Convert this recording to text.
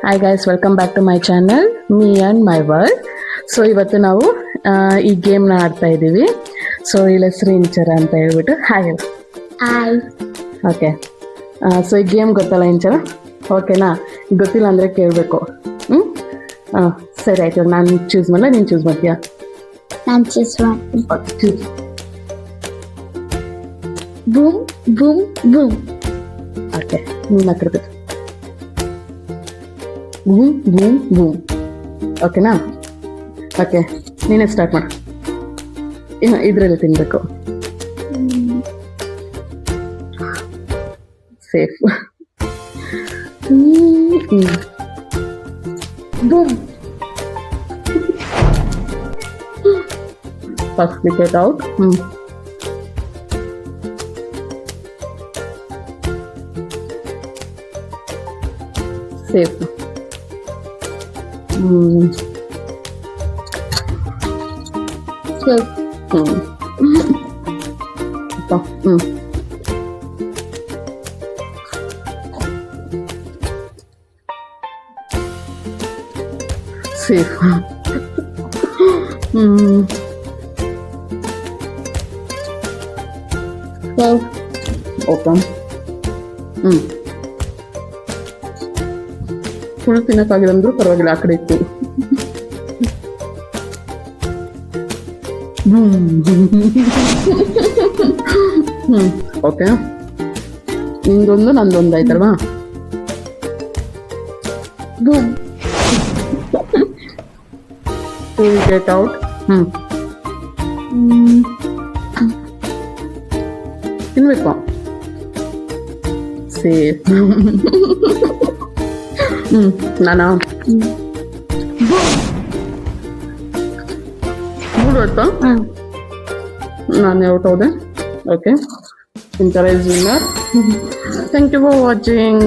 Hi guys, welcome back to my channel me and my world. So ಇವತ್ತು ನಾವು ಈ ಗೇಮ್ನ ಆಡ್ತಾ ಇದ್ದೀವಿ. ಸೊ ಇಲ್ಲಿ ಹೆಸರು ಇಂಚರ ಅಂತ ಹೇಳ್ಬಿಟ್ಟು ಹಾಯ್. ಹಾಯ್. ಓಕೆ, ಸೊ ಈ ಗೇಮ್ ಗೊತ್ತಲ್ಲ ಇಂಚರ? ಓಕೆನಾ? ಗೊತ್ತಿಲ್ಲ ಅಂದರೆ ಕೇಳಬೇಕು. ಸರಿ ಆಯ್ತು, ನಾನು ಚೂಸ್ ಮಾಡಲ, ನೀನು ಚೂಸ್ ಮಾಡ್ತೀಯಾ? ನಾನು ಚೂಸ್ ಮಾಡ್ತೀನಿ. Choose. Boom boom boom. Okay, ನೀನು ಹತ್ರದ್ದು ಬೂಮ್ ಬೂಮ್ ಬೂಮ್. ಓಕೆನಾ? ಓಕೆ, ನೀನೇ ಸ್ಟಾರ್ಟ್ ಮಾಡು. ಇದರಲ್ಲಿ ತಿನ್ಬೇಕು. Safe. Boom. First wicket out. Safe. Safe. Safe. Safe. Open. Full ತಿನ್ನಕ್ಕಾಗಿಲ್ಲ ಅಂದ್ರೂ ಪರವಾಗಿಲ್ಲ, ಆ ಕಡೆ ಇತ್ತು. ಓಕೆ, ನಿಂದೊಂದು ನಂದೊಂದು ಆಯ್ತಲ್ವಾ? ಬೂಮ್. Get out. ತಿನ್ಬೇಕು. ಸೇಫ್. ನಾನಾ ಮೂರು ಆಯ್ತಾ? ನಾನು ಔಟ್ ಹೋದೆ. ಓಕೆ, ಇಂತರ is winner. Thank you for watching.